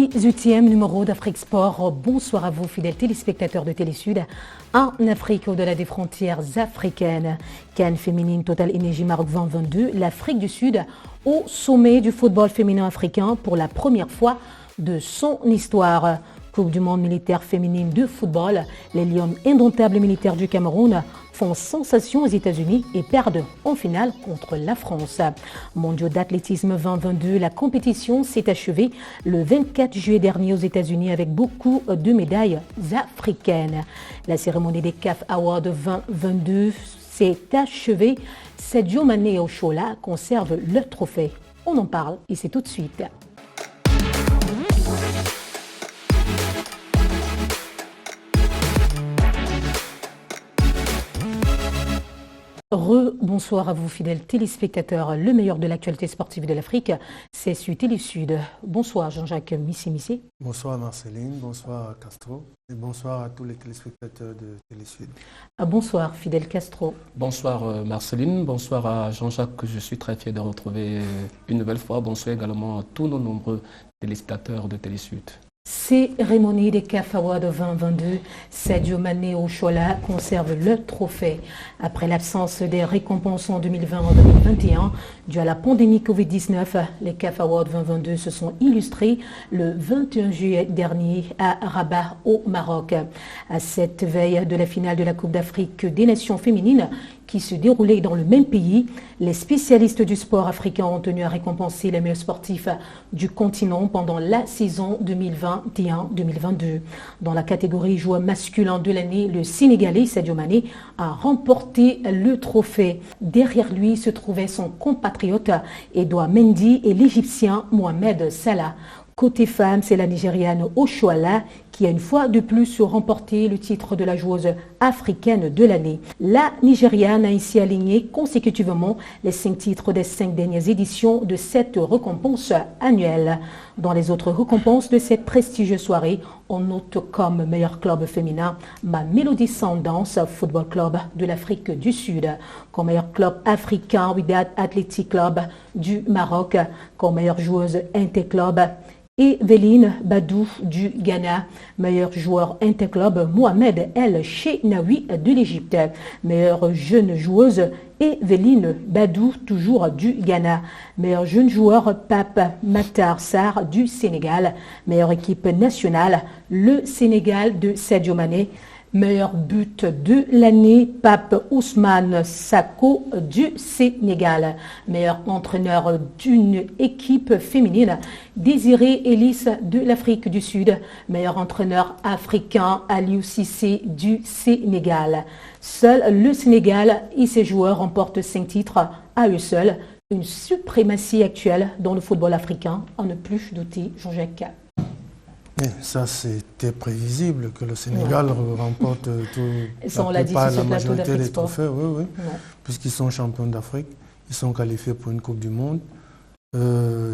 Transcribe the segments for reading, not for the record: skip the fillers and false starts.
18e numéro d'Afrique Sport. Bonsoir à vous, fidèles téléspectateurs de Télésud. En Afrique, au-delà des frontières africaines, CAN féminine Total Énergie Maroc 2022, l'Afrique du Sud au sommet du football féminin africain pour la première fois de son histoire. Coupe du monde militaire féminine de football, les Lions indomptables militaires du Cameroun font sensation aux États-Unis et perdent en finale contre la France. Mondiaux d'athlétisme 2022, la compétition s'est achevée le 24 juillet dernier aux États-Unis avec beaucoup de médailles africaines. La cérémonie des CAF Awards 2022 s'est achevée. Sadio Mané et Oshoala conservent le trophée. On en parle et c'est tout de suite. Bonsoir à vous, fidèles téléspectateurs. Le meilleur de l'actualité sportive de l'Afrique, c'est sur Télésud. Bonsoir Jean-Jacques Missi. Bonsoir Marceline, bonsoir Castro et bonsoir à tous les téléspectateurs de Télésud. Bonsoir fidèle Castro. Bonsoir Marceline, bonsoir à Jean-Jacques que je suis très fier de retrouver une nouvelle fois. Bonsoir également à tous nos nombreux téléspectateurs de Télésud. Cérémonie des CAF Awards 2022, Sadio Mané et Oshoala conservent le trophée. Après l'absence des récompenses en 2020 et 2021, dû à la pandémie Covid-19, les CAF Awards 2022 se sont illustrés le 21 juillet dernier à Rabat au Maroc. À cette veille de la finale de la Coupe d'Afrique des Nations féminines, qui se déroulait dans le même pays, les spécialistes du sport africain ont tenu à récompenser les meilleurs sportifs du continent pendant la saison 2021-2022. Dans la catégorie joueur masculin de l'année, le Sénégalais Sadio Mané a remporté le trophée. Derrière lui se trouvait son compatriote Edouard Mendy et l'Égyptien Mohamed Salah. Côté femme, c'est la Nigériane Oshoala qui a une fois de plus remporté le titre de la joueuse africaine de l'année. La Nigériane a ainsi aligné consécutivement les 5 titres des 5 dernières éditions de cette récompense annuelle. Dans les autres récompenses de cette prestigieuse soirée, on note comme meilleur club féminin Mamelodi Sundowns Football Club de l'Afrique du Sud, comme meilleur club africain Wydad Athletic Club du Maroc, comme meilleure joueuse interclub et Veline Badou du Ghana, meilleur joueur interclub Mohamed El Chenaoui de l'Égypte, meilleure jeune joueuse Veline Badou toujours du Ghana, meilleur jeune joueur Pape Matar Sarr du Sénégal, meilleure équipe nationale le Sénégal de Sadio Mané. Meilleur but de l'année, Pape Ousmane Sako du Sénégal. Meilleur entraîneur d'une équipe féminine, Désiré Ellis de l'Afrique du Sud. Meilleur entraîneur africain, Aliou Cissé du Sénégal. Seul le Sénégal et ses joueurs remportent 5 titres à eux seuls. Une suprématie actuelle dans le football africain, à ne plus douter, Jean-Jacques. Et ça, c'était prévisible que le Sénégal remporte la majorité des trophées, puisqu'ils sont champions d'Afrique, ils sont qualifiés pour une Coupe du Monde.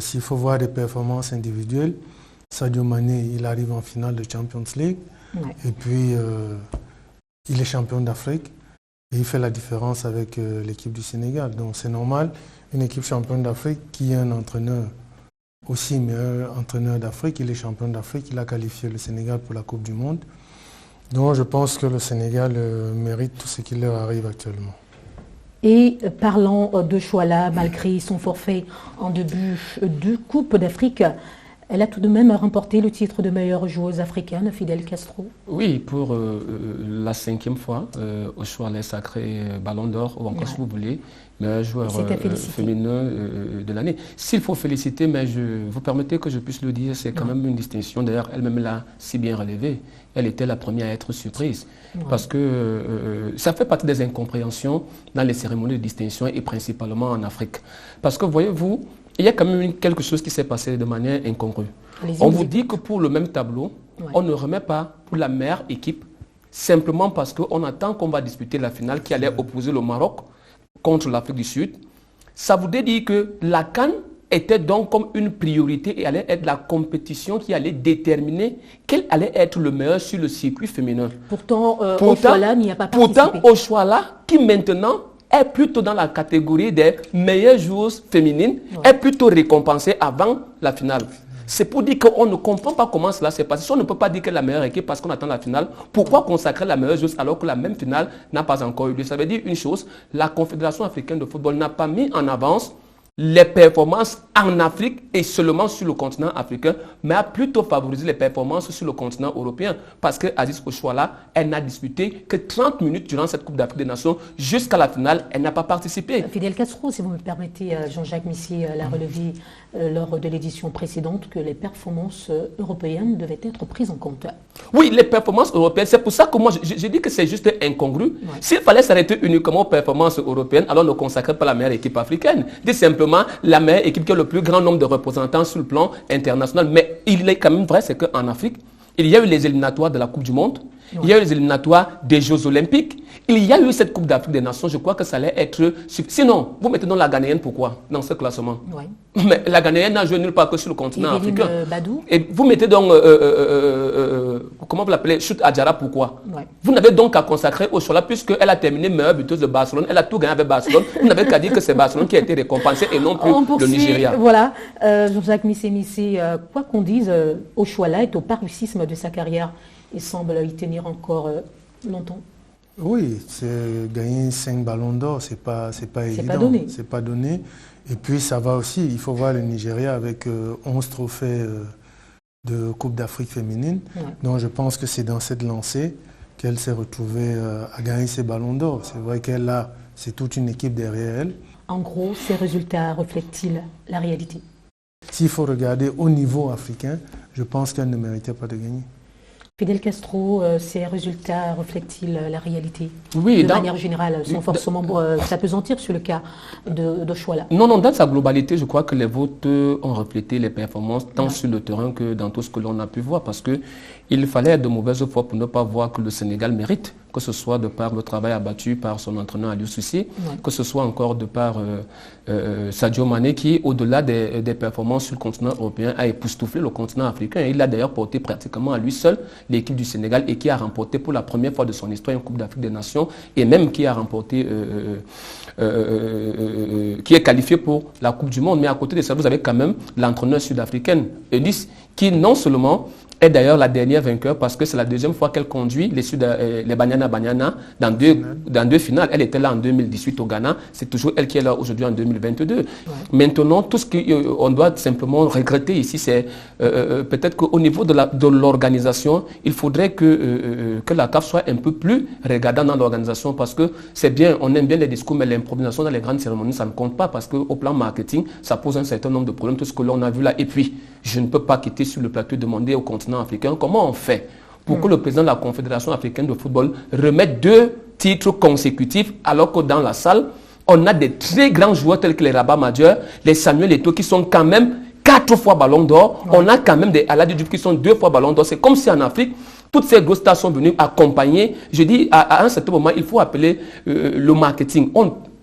S'il faut voir des performances individuelles, Sadio Mané, il arrive en finale de Champions League, et puis il est champion d'Afrique, et il fait la différence avec l'équipe du Sénégal. Donc c'est normal, une équipe championne d'Afrique qui a un entraîneur aussi meilleur entraîneur d'Afrique, il est champion d'Afrique, il a qualifié le Sénégal pour la Coupe du Monde. Donc je pense que le Sénégal mérite tout ce qui leur arrive actuellement. Et parlant de Oshoala, malgré son forfait en début de Coupe d'Afrique, elle a tout de même remporté le titre de meilleure joueuse africaine, Fidel Castro. Oui, pour la 5e fois, Oshoala est sacré Ballon d'Or, ou encore si vous voulez, meilleur joueur féminin de l'année. S'il faut féliciter, mais vous permettez que je puisse le dire, c'est quand même une distinction. D'ailleurs, elle-même l'a si bien relevée. Elle était la première à être surprise. Parce que ça fait partie des incompréhensions dans les cérémonies de distinction et principalement en Afrique. Parce que voyez-vous, il y a quand même quelque chose qui s'est passé de manière incongrue. On vous dit que pour le même tableau, on ne remet pas pour la meilleure équipe, simplement parce qu'on attend qu'on va disputer la finale qui allait opposer le Maroc contre l'Afrique du Sud. Ça voudrait dire que la CAN était donc comme une priorité et allait être la compétition qui allait déterminer quel allait être le meilleur sur le circuit féminin. Pourtant Oshoala n'y a pas participé. Pourtant, Oshoala, qui maintenant est plutôt dans la catégorie des meilleures joueuses féminines, est plutôt récompensée avant la finale. C'est pour dire qu'on ne comprend pas comment cela s'est passé. Si on ne peut pas dire que la meilleure équipe parce qu'on attend la finale, pourquoi consacrer la meilleure joueuse alors que la même finale n'a pas encore eu lieu? Ça veut dire une chose, la Confédération africaine de football n'a pas mis en avance les performances en Afrique et seulement sur le continent africain, mais a plutôt favorisé les performances sur le continent européen. Parce que Aziz Oshoala, elle n'a disputé que 30 minutes durant cette Coupe d'Afrique des Nations. Jusqu'à la finale, elle n'a pas participé. Fidel Castro, si vous me permettez, Jean-Jacques Missy l'a relevé lors de l'édition précédente, que les performances européennes devaient être prises en compte. Oui, les performances européennes, c'est pour ça que moi, je dis que c'est juste incongru. Ouais. S'il fallait s'arrêter uniquement aux performances européennes, alors ne consacrait pas la meilleure équipe africaine. Dit simplement la meilleure équipe qui a le plus grand nombre de représentants sur le plan international. Mais il est quand même vrai, c'est qu'en Afrique, il y a eu les éliminatoires de la Coupe du Monde, il y a eu les éliminatoires des Jeux Olympiques, il y a eu cette Coupe d'Afrique des Nations. Je crois que ça allait être... Sinon, vous mettez donc la Ghanéenne, pourquoi dans ce classement? Oui. Mais la Ghanéenne n'a joué nulle part que sur le continent africain. Badou. Et vous mettez donc, comment vous l'appelez, Chut Adjara, pourquoi? Oui. Vous n'avez donc qu'à consacrer Oshoala, puisqu'elle a terminé meilleure buteuse de Barcelone, elle a tout gagné avec Barcelone. Vous n'avez qu'à dire que c'est Barcelone qui a été récompensé et non plus le Nigeria. Voilà, Jean-Jacques Missy, quoi qu'on dise, Oshoala est au paroxysme de sa carrière. Il semble y tenir encore longtemps. Oui, c'est gagner 5 ballons d'or, c'est pas évident. C'est pas donné. Et puis ça va aussi, il faut voir le Nigeria avec 11 trophées de Coupe d'Afrique féminine. Ouais. Donc je pense que c'est dans cette lancée qu'elle s'est retrouvée à gagner ses ballons d'or. C'est vrai qu'elle a, c'est toute une équipe derrière elle. En gros, ces résultats reflètent-ils la réalité? S'il faut regarder au niveau africain, je pense qu'elle ne méritait pas de gagner. Fidel Castro, ces résultats reflètent-ils la réalité? Oui, de manière générale, sans forcément s'apesantir sur le cas d'Oshoala. Non, dans sa globalité, je crois que les votes ont reflété les performances tant sur le terrain que dans tout ce que l'on a pu voir, parce qu'il fallait être de mauvaise foi pour ne pas voir que le Sénégal mérite, que ce soit de par le travail abattu par son entraîneur Aliou Cissé, que ce soit encore de par Sadio Mané qui, au-delà des performances sur le continent européen, a époustouflé le continent africain. Il a d'ailleurs porté pratiquement à lui seul l'équipe du Sénégal et qui a remporté pour la première fois de son histoire une Coupe d'Afrique des Nations et même qui a remporté, qui est qualifié pour la Coupe du Monde. Mais à côté de ça, vous avez quand même l'entraîneur sud-africaine, Eunice, qui non seulement est d'ailleurs la dernière vainqueur parce que c'est la deuxième fois qu'elle conduit les Banyana dans deux finales. Elle était là en 2018 au Ghana. C'est toujours elle qui est là aujourd'hui en 2022. Ouais. Maintenant, tout ce qu'on doit simplement regretter ici, c'est peut-être qu'au niveau de l'organisation, il faudrait que la CAF soit un peu plus regardante dans l'organisation parce que c'est bien, on aime bien les discours, mais l'improvisation dans les grandes cérémonies, ça ne compte pas parce qu'au plan marketing, ça pose un certain nombre de problèmes, tout ce que l'on a vu là. Et puis, je ne peux pas quitter sur le plateau et demander au continent africain comment on fait pour que le président de la Confédération africaine de football remette 2 titres consécutifs alors que dans la salle, on a des très grands joueurs tels que les Rabat Majeur, les Samuel Eto'o qui sont quand même 4 fois ballon d'or. On a quand même des Aladi Diouf qui sont 2 fois ballon d'or. C'est comme si en Afrique, toutes ces grosses stars sont venues accompagner. Je dis, à un certain moment, il faut appeler le marketing.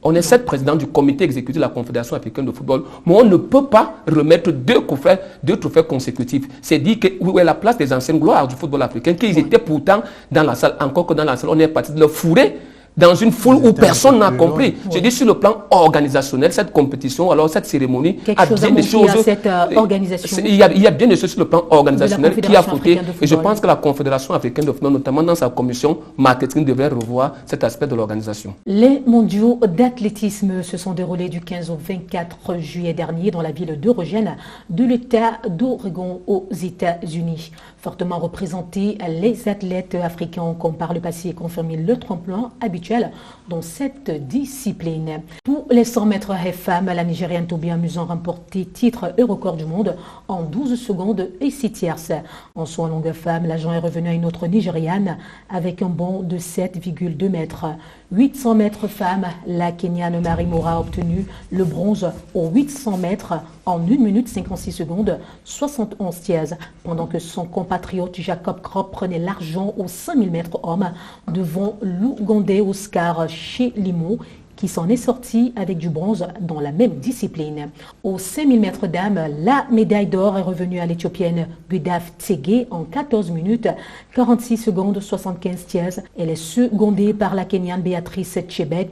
On est 7 présidents du comité exécutif de la Confédération africaine de football, mais on ne peut pas remettre 2 trophées consécutifs. C'est dit que où est la place des anciennes gloires du football africain, qu'ils étaient pourtant dans la salle, encore que dans la salle, on est parti de le fourrer dans une foule où personne n'a compris. Je dis sur le plan organisationnel, cette compétition, alors cette cérémonie a bien des choses. Cette organisation. Il y a bien des choses sur le plan organisationnel qui a fauté. Et je pense que la Confédération africaine de football, notamment dans sa commission marketing, devrait revoir cet aspect de l'organisation. Les mondiaux d'athlétisme se sont déroulés du 15 au 24 juillet dernier dans la ville d'Eugene de l'État d'Oregon aux États-Unis. Fortement représentés, les athlètes africains ont, comme par le passé, confirmé le tremplin habituel dans cette discipline. Pour les 100 mètres femmes, la Nigériane Tobi Amusan remporté titre et record du monde en 12 secondes et 6 tierces. En saut en longue femme, l'agent est revenu à une autre Nigériane avec un bond de 7,2 mètres. 800 mètres femmes, la Kenyane Marie Mora a obtenu le bronze aux 800 mètres en 1 minute 56 secondes, 71 tiers, pendant que son compatriote Jacob Krop prenait l'argent aux 5000 mètres hommes devant l'Ougandais Oscar Chelimo qui s'en est sortie avec du bronze dans la même discipline. Aux 5000 mètres dames, la médaille d'or est revenue à l'Éthiopienne Gudaf Tsege en 14 minutes 46 secondes 75 tiers. Elle est secondée par la Kenyane Béatrice Chebet,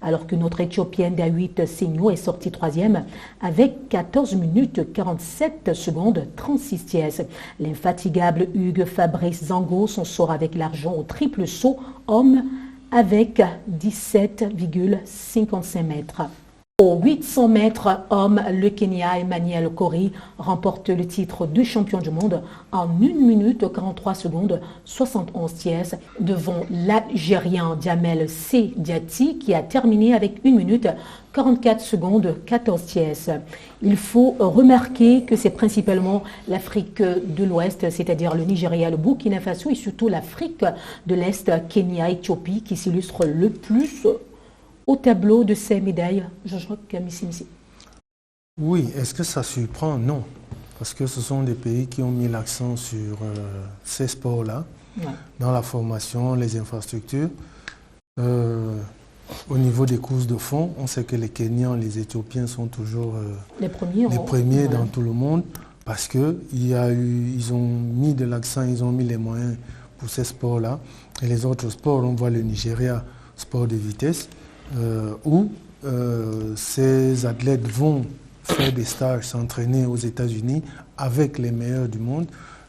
alors qu'une autre Éthiopienne Dawit Signo est sortie troisième avec 14 minutes 47 secondes 36 tiers. L'infatigable Hugues Fabrice Zango s'en sort avec l'argent au triple saut homme avec 17,55 mètres. Aux 800 mètres hommes, le Kenya Emmanuel Kori remporte le titre de champion du monde en 1 minute 43 secondes 71 tiers devant l'Algérien Diamel C. Diati qui a terminé avec 1 minute 44 secondes 14 tiers. Il faut remarquer que c'est principalement l'Afrique de l'Ouest, c'est-à-dire le Nigeria, le Burkina Faso et surtout l'Afrique de l'Est, Kenya, Éthiopie qui s'illustre le plus au tableau de ces médailles. Oui, est-ce que ça surprend? Non, parce que ce sont des pays qui ont mis l'accent sur ces sports-là, dans la formation, les infrastructures. Au niveau des courses de fond, on sait que les Kenyans, les Éthiopiens sont toujours les premiers dans tout le monde, parce qu'ils ont mis de l'accent, ils ont mis les moyens pour ces sports-là. Et les autres sports, on voit le Nigeria, sport de vitesse, où ces athlètes vont faire des stages, s'entraîner aux États-Unis avec les meilleurs du monde,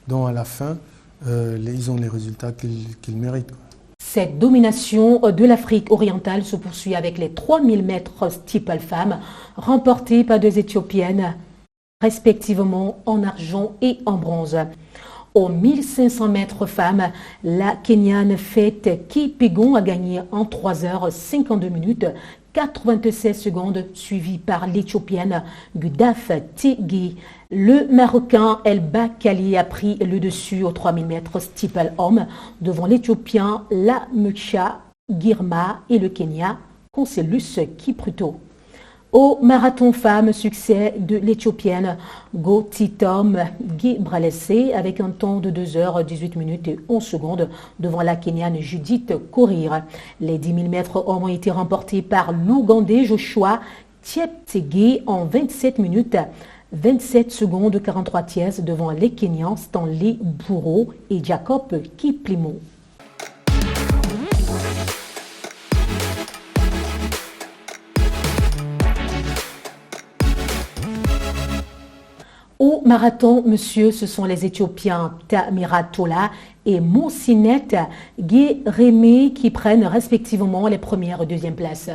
dont à la fin, ils ont les résultats qu'ils méritent. Cette domination de l'Afrique orientale se poursuit avec les 3000 mètres steeple femmes remportées par 2 Éthiopiennes, respectivement en argent et en bronze. Aux 1500 mètres femmes, la Kenyane Faith Kipyegon a gagné en 3h52 minutes 96 secondes, suivie par l'Éthiopienne Gudaf Tsege. Le Marocain El Bakali a pris le dessus aux 3000 mètres steeple homme devant l'Éthiopien La Mucha Girma et le Kenya Conselus Kipruto. Au marathon femmes, succès de l'Éthiopienne Gotitom Gebrselassie avec un temps de 2h18 minutes et 11 secondes devant la Kenyane Judith Korir. Les 10 000 mètres hommes ont été remportés par l'Ougandais Joshua Cheptegei en 27 minutes 27 secondes 43 tiers devant les Kenyans Stanley Bourreau et Jacob Kiplimo. Au marathon, monsieur, ce sont les Éthiopiens Tamira Tola et Moussinet Guéremé qui prennent respectivement les premières et deuxièmes places.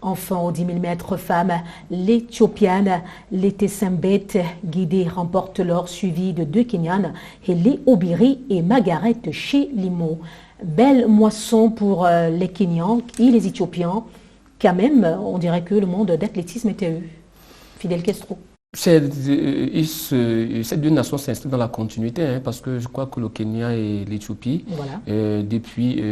Enfin, aux 10 000 mètres femmes, l'Éthiopienne Letesembet Guidé remporte l'or, suivi de 2 Kenyanes, Hele Obiri et Margaret Chelimo. Belle moisson pour les Kenyans et les Éthiopiens. Quand même, on dirait que le monde d'athlétisme était eux. Fidel Castro. Ces 2 nations s'inscrivent dans la continuité, parce que je crois que le Kenya et l'Éthiopie, depuis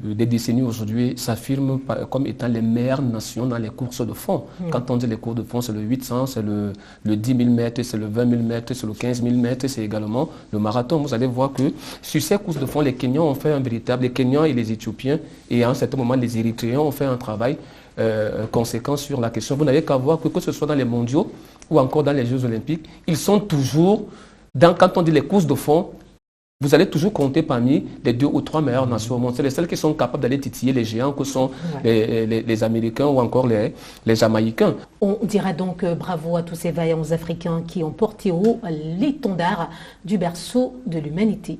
des décennies aujourd'hui, s'affirment comme étant les meilleures nations dans les courses de fond. Quand on dit les courses de fond, c'est le 800, c'est le 10 000 mètres, c'est le 20 000 mètres, c'est le 15 000 mètres, c'est également le marathon. Vous allez voir que sur ces courses de fond, les Kenyans ont fait un véritable, les Kenyans et les Éthiopiens, et à un certain moment, les Érythréens ont fait un travail conséquent sur la question. Vous n'avez qu'à voir que ce soit dans les mondiaux ou encore dans les Jeux olympiques, ils sont toujours, quand on dit les courses de fond, vous allez toujours compter parmi les 2 ou 3 meilleures nations au monde. C'est les seules qui sont capables d'aller titiller les géants que sont les Américains ou encore les Jamaïcains. On dira donc bravo à tous ces vaillants Africains qui ont porté haut l'étendard du berceau de l'humanité.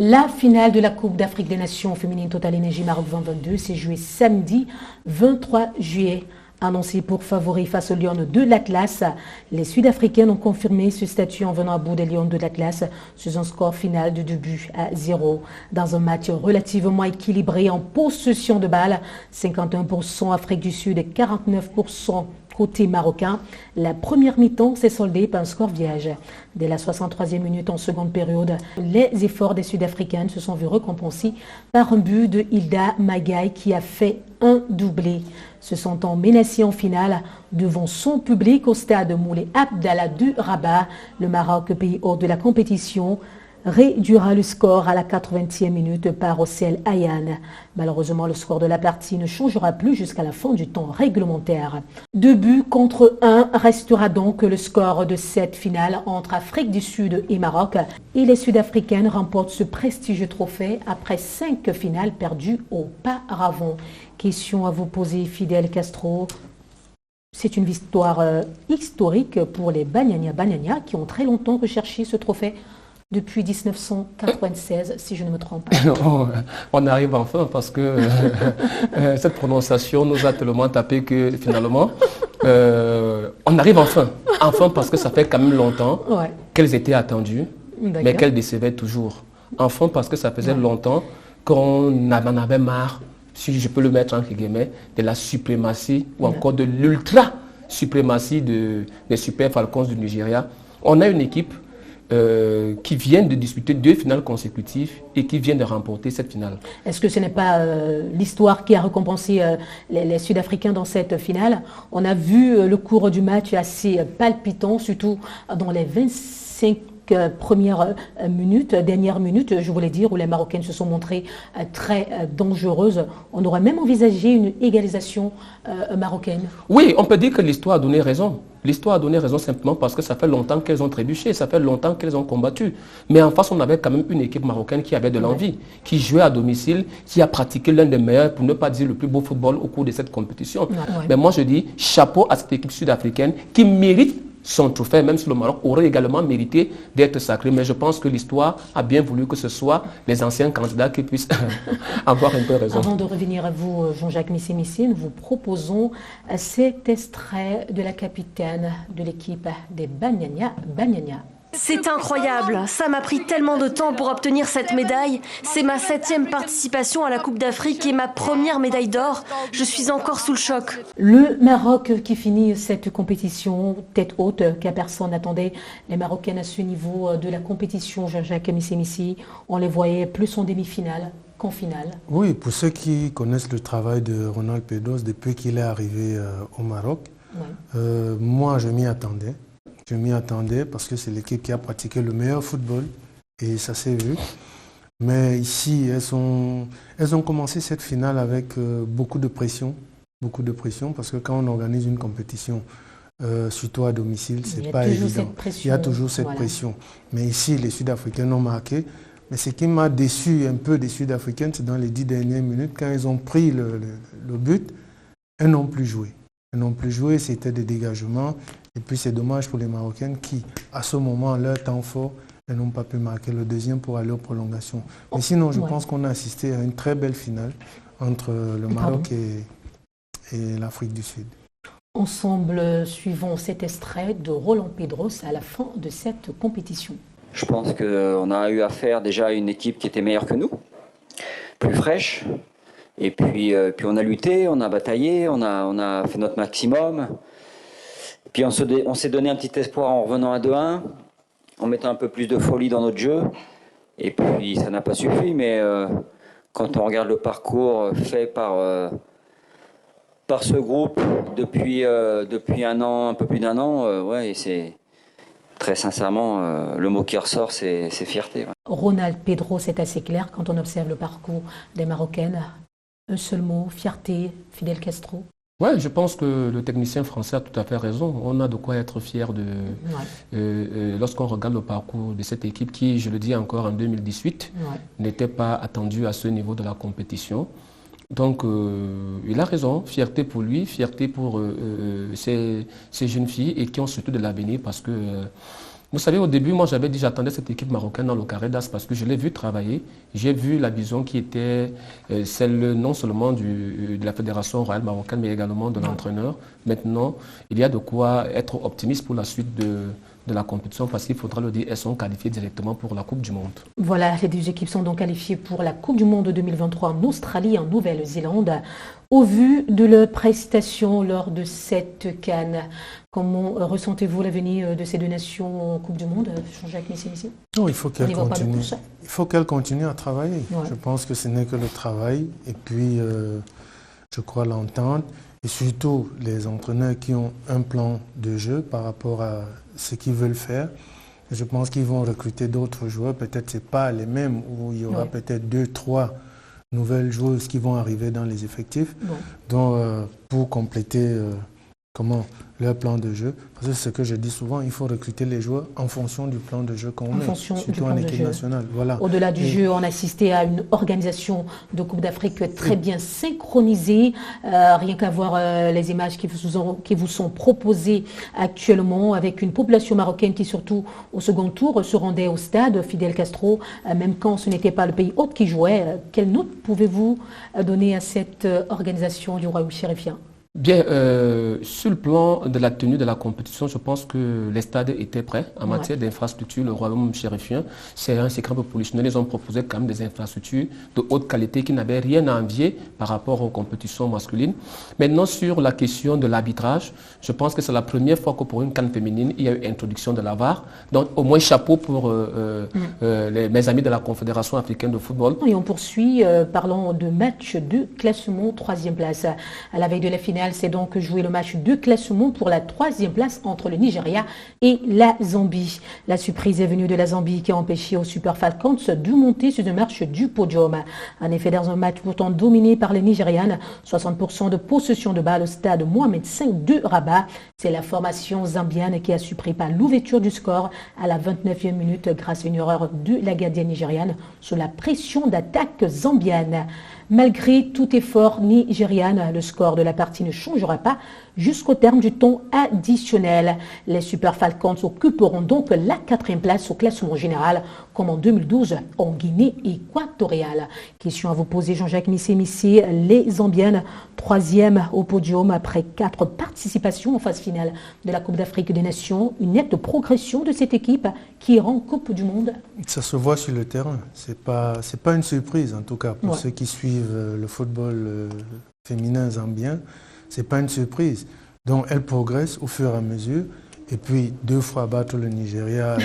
La finale de la Coupe d'Afrique des Nations féminine Total Energy Maroc 2022 s'est jouée samedi 23 juillet. Annoncé pour favori face aux Lions de l'Atlas, les Sud-Africaines ont confirmé ce statut en venant à bout des Lions de l'Atlas sur un score final de 2-0. Dans un match relativement équilibré en possession de balle, 51% Afrique du Sud et 49% côté marocain. La première mi-temps s'est soldée par un score vierge. Dès la 63e minute en seconde période, les efforts des Sud-Africaines se sont vus récompensés par un but de Hilda Magaï qui a fait un doublé. Se sentant menacé en finale devant son public au stade Moulay Abdallah du Rabat, le Maroc, pays hôte de la compétition, réduira le score à la 80e minute par Ossel Ayane. Malheureusement, le score de la partie ne changera plus jusqu'à la fin du temps réglementaire. 2 buts contre 1 restera donc le score de cette finale entre Afrique du Sud et Maroc. Et les Sud-Africaines remportent ce prestigieux trophée après 5 finales perdues auparavant. Question à vous poser, Fidel Castro. C'est une victoire historique pour les Banyana qui ont très longtemps recherché ce trophée. Depuis 1996, si je ne me trompe pas. On arrive enfin parce que cette prononciation nous a tellement tapé que finalement, on arrive enfin. Enfin parce que ça fait quand même longtemps qu'elles étaient attendues, mais qu'elles décevaient toujours. Enfin parce que ça faisait longtemps qu'on en avait marre, si je peux le mettre entre guillemets, de la suprématie ou encore de l'ultra-suprématie des Super Falcons du Nigeria. On a une équipe qui viennent de disputer 2 finales consécutives et qui viennent de remporter cette finale. Est-ce que ce n'est pas l'histoire qui a récompensé les Sud-Africains dans cette finale? On a vu le cours du match assez palpitant, surtout dans les 25 premières minutes, dernières minutes, je voulais dire, où les Marocaines se sont montrées très dangereuses. On aurait même envisagé une égalisation marocaine. Oui, on peut dire que l'histoire a donné raison. L'histoire a donné raison simplement parce que ça fait longtemps qu'elles ont trébuché, ça fait longtemps qu'elles ont combattu. Mais en face, on avait quand même une équipe marocaine qui avait de l'envie, qui jouait à domicile, qui a pratiqué l'un des meilleurs, pour ne pas dire le plus beau football au cours de cette compétition. Mais moi, je dis chapeau à cette équipe sud-africaine qui mérite son trophée, même si le Maroc aurait également mérité d'être sacré. Mais je pense que l'histoire a bien voulu que ce soit les anciens candidats qui puissent avoir un peu raison. Avant de revenir à vous, Jean-Jacques Missi, nous vous proposons cet extrait de la capitaine de l'équipe des Banyana. C'est incroyable, ça m'a pris tellement de temps pour obtenir cette médaille. C'est ma 7e participation à la Coupe d'Afrique et ma première médaille d'or. Je suis encore sous le choc. Le Maroc qui finit cette compétition tête haute, car personne n'attendait les Marocaines à ce niveau de la compétition. Jean-Jacques Missi, on les voyait plus en demi-finale qu'en finale. Oui, pour ceux qui connaissent le travail de Ronald Pedros depuis qu'il est arrivé au Maroc, moi je m'y attendais. Je m'y attendais parce que c'est l'équipe qui a pratiqué le meilleur football et ça s'est vu. Mais ici, elles ont commencé cette finale avec beaucoup de pression parce que quand on organise une compétition, surtout à domicile, c'est pas évident. Il y a toujours cette pression. Mais ici, les Sud-Africains ont marqué. Mais ce qui m'a déçu un peu des Sud-Africaines, c'est dans les 10 dernières minutes, quand ils ont pris le but, elles n'ont plus joué. Elles n'ont plus joué, c'était des dégagements. Et puis c'est dommage pour les Marocaines qui, à ce moment, leur temps fort, elles n'ont pas pu marquer le deuxième pour aller aux prolongations. Mais sinon, je pense qu'on a assisté à une très belle finale entre le Maroc et l'Afrique du Sud. Ensemble, suivons cet extrait de Roland Pedros à la fin de cette compétition. Je pense qu'on a eu affaire déjà à une équipe qui était meilleure que nous, plus fraîche. Et puis on a lutté, on a bataillé, on a fait notre maximum. Puis on s'est donné un petit espoir en revenant à 2-1, en mettant un peu plus de folie dans notre jeu. Et puis ça n'a pas suffi, mais quand on regarde le parcours fait par ce groupe depuis un an, un peu plus d'un an, ouais, c'est très sincèrement, le mot qui ressort, c'est fierté. Ouais. Ronald Pedros, c'est assez clair quand on observe le parcours des Marocaines. Un seul mot, fierté, Fidel Castro. Oui, je pense que le technicien français a tout à fait raison. On a de quoi être fier lorsqu'on regarde le parcours de cette équipe qui, je le dis encore, en 2018, n'était pas attendue à ce niveau de la compétition. Donc, il a raison. Fierté pour lui, fierté pour ces jeunes filles et qui ont surtout de l'avenir parce que... Vous savez, au début, moi, j'avais dit j'attendais cette équipe marocaine dans le carré d'as parce que je l'ai vu travailler. J'ai vu la vision qui était celle non seulement de la Fédération royale marocaine, mais également de l'entraîneur. Maintenant, il y a de quoi être optimiste pour la suite de de la compétition parce qu'il faudra le dire, elles sont qualifiées directement pour la Coupe du Monde. Voilà, les deux équipes sont donc qualifiées pour la Coupe du Monde 2023 en Australie et en Nouvelle-Zélande. Au vu de leurs prestations lors de cette CAN, comment ressentez-vous l'avenir de ces deux nations en Coupe du Monde, Jean-Jacques Missé? Non, il faut qu'elles continuent. Il faut qu'elles continuent à travailler. Ouais. Je pense que ce n'est que le travail et puis je crois l'entente et surtout les entraîneurs qui ont un plan de jeu par rapport à ce qu'ils veulent faire. Je pense qu'ils vont recruter d'autres joueurs, peut-être c'est pas les mêmes où il y aura peut-être 2-3 nouvelles joueuses qui vont arriver dans les effectifs, donc pour compléter leur plan de jeu. Parce que c'est ce que je dis souvent, il faut recruter les joueurs en fonction du plan de jeu qu'on met, surtout en équipe nationale. Voilà. Au-delà du jeu, on a assisté à une organisation de Coupe d'Afrique très bien synchronisée. Rien qu'à voir les images qui vous sont proposées actuellement avec une population marocaine qui, surtout au second tour, se rendait au stade Fidel Castro, même quand ce n'était pas le pays hôte qui jouait. Quelle note pouvez-vous donner à cette organisation du Royaume chérifien? Bien, sur le plan de la tenue de la compétition, je pense que les stades étaient prêts. En matière d'infrastructures, le Royaume chérifien, c'est un secret populationnel. Ils ont proposé quand même des infrastructures de haute qualité qui n'avaient rien à envier par rapport aux compétitions masculines. Maintenant, sur la question de l'arbitrage, je pense que c'est la première fois que pour une CAN féminine, il y a eu introduction de la VAR. Donc, au moins, chapeau pour mes amis de la Confédération africaine de football. Et on poursuit, parlons de match de classement 3e place. À la veille de la finale, c'est donc joué le match de classement pour la 3e place entre le Nigeria et la Zambie. La surprise est venue de la Zambie qui a empêché aux Super Falcons de monter sur une marche du podium. En effet, dans un match pourtant dominé par les Nigérianes, 60% de possession de balle au stade Mohamed V de Rabat. C'est la formation zambienne qui a su préparer l'ouverture du score à la 29e minute grâce à une erreur de la gardienne nigériane sous la pression d'attaque zambienne. Malgré tout effort nigérian, le score de la partie ne changera pas jusqu'au terme du temps additionnel. Les Super Falcons occuperont donc la 4e place au classement général, comme en 2012 en Guinée équatoriale. Question à vous poser, Jean-Jacques Missé. Les Zambiennes, 3e au podium après 4 participations en phase finale de la Coupe d'Afrique des Nations. Une nette progression de cette équipe qui ira en Coupe du Monde. Ça se voit sur le terrain. C'est pas une surprise, en tout cas, pour ceux qui suivent le football féminin zambien. C'est pas une surprise. Donc, elle progresse au fur et à mesure. Et puis, 2 fois battre le Nigeria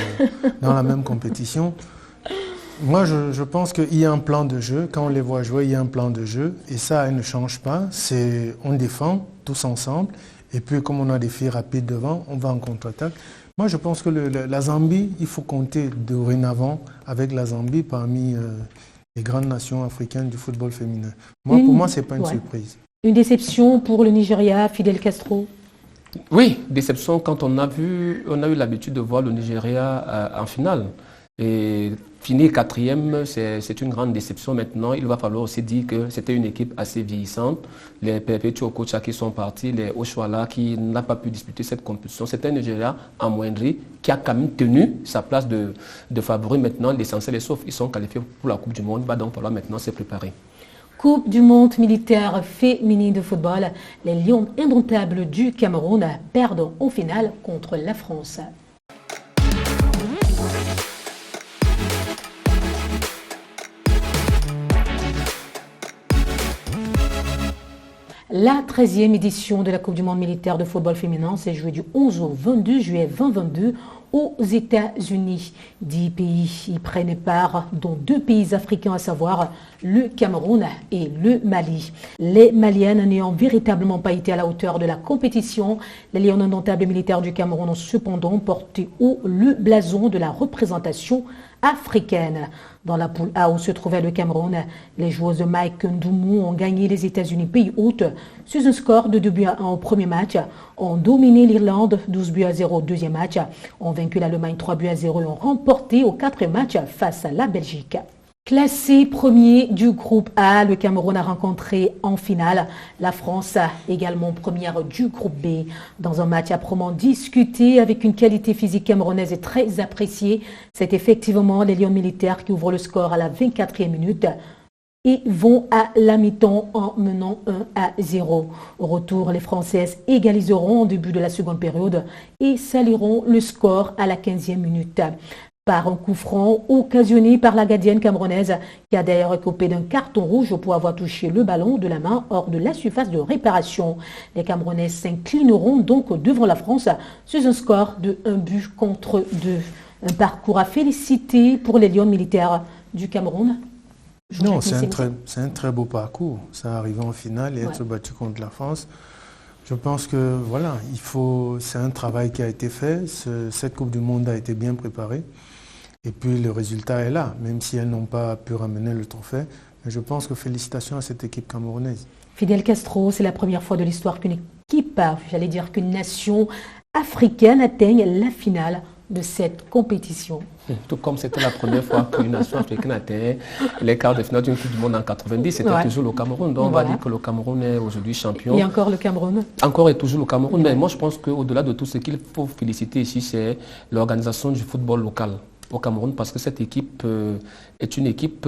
dans la même compétition. Moi, je pense qu'il y a un plan de jeu. Quand on les voit jouer, il y a un plan de jeu. Et ça, elle ne change pas. On défend tous ensemble. Et puis, comme on a des filles rapides devant, on va en contre-attaque. Moi, je pense que la Zambie, il faut compter dorénavant avec la Zambie parmi les grandes nations africaines du football féminin. Pour moi, ce n'est pas une surprise. Une déception pour le Nigeria, Fidel Castro? Oui, déception quand on a eu l'habitude de voir le Nigeria en finale. Et finir 4e, c'est une grande déception. Maintenant, il va falloir aussi dire que c'était une équipe assez vieillissante. Les Perpetual Okocha qui sont partis, les Oshuala qui n'a pas pu disputer cette compétition. C'était un Nigeria amoindri qui a quand même tenu sa place de favori. Maintenant, l'essentiel est sauf. Ils sont qualifiés pour la Coupe du Monde. Il va donc falloir maintenant se préparer. Coupe du monde militaire féminine de football. Les Lions indomptables du Cameroun perdent en finale contre la France. La 13e édition de la Coupe du monde militaire de football féminin s'est jouée du 11 au 22 juillet 2022 aux États-Unis. 10 pays y prennent part, dont 2 pays africains, à savoir le Cameroun et le Mali. Les Maliennes n'ayant véritablement pas été à la hauteur de la compétition, les Lions indomptables militaires du Cameroun ont cependant porté haut le blason de la représentation africaine. Dans la poule A où se trouvait le Cameroun, les joueuses de Mike Ndoumou ont gagné les États-Unis, pays hôte, sur un score de 2-1 au premier match, ont dominé l'Irlande 12-0 au deuxième match, ont vaincu l'Allemagne 3-0 et ont remporté au 4e match face à la Belgique. Classé premier du groupe A, le Cameroun a rencontré en finale la France, également première du groupe B. Dans un match âprement discuté avec une qualité physique camerounaise et très appréciée, c'est effectivement les Lions militaires qui ouvrent le score à la 24e minute. et vont à la mi-temps en menant 1-0. Au retour, les Françaises égaliseront au début de la seconde période et saliront le score à la 15e minute. Par un coup franc occasionné par la gardienne camerounaise qui a d'ailleurs écopé d'un carton rouge pour avoir touché le ballon de la main hors de la surface de réparation. Les Camerounaises s'inclineront donc devant la France sur un score de 1-2. Un parcours à féliciter pour les Lions militaires du Cameroun. Non, c'est un très beau parcours. Ça arrive en finale et être battu contre la France. Je pense que voilà, c'est un travail qui a été fait. Cette Coupe du Monde a été bien préparée. Et puis le résultat est là, même si elles n'ont pas pu ramener le trophée. Mais je pense que félicitations à cette équipe camerounaise. Fidel Castro, c'est la première fois de l'histoire qu'une équipe, j'allais dire qu'une nation africaine atteigne la finale de cette compétition. Tout comme c'était la première fois qu'une nation africaine atteint les quarts de finale d'une Coupe du Monde en 90, c'était toujours le Cameroun. Donc on va dire que le Cameroun est aujourd'hui champion. Et encore le Cameroun. Encore et toujours le Cameroun. Mais moi je pense qu'au-delà de tout ce qu'il faut féliciter ici, c'est l'organisation du football local au Cameroun, parce que cette équipe est une équipe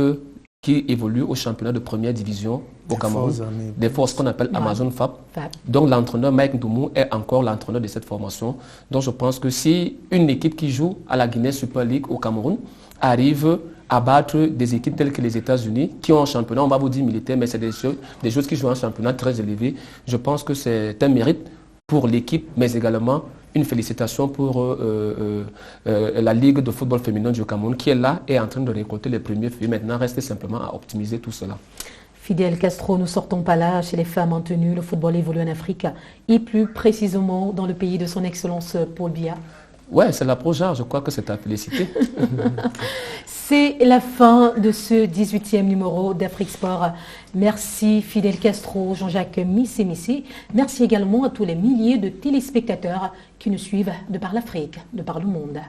qui évolue au championnat de première division au Cameroun, des forces qu'on appelle Amazon FAP. Donc l'entraîneur Mike Ndoumou est encore l'entraîneur de cette formation. Donc je pense que si une équipe qui joue à la Guinée Super League au Cameroun arrive à battre des équipes telles que les États-Unis, qui ont un championnat, on va vous dire militaire, mais c'est des choses qui jouent un championnat très élevé, je pense que c'est un mérite pour l'équipe, mais également une félicitation pour la Ligue de football féminin du Cameroun qui est là et en train de récolter les premiers fruits. Maintenant, reste simplement à optimiser tout cela. Fidel Castro, ne sortons pas là chez les femmes en tenue. Le football évolue en Afrique et plus précisément dans le pays de son excellence Paul Biya. Ouais, c'est la projet, je crois que c'est à féliciter. C'est la fin de ce 18e numéro d'Afrique Sport. Merci Fidel Castro, Jean-Jacques Missé. Merci également à tous les milliers de téléspectateurs qui nous suivent de par l'Afrique, de par le monde.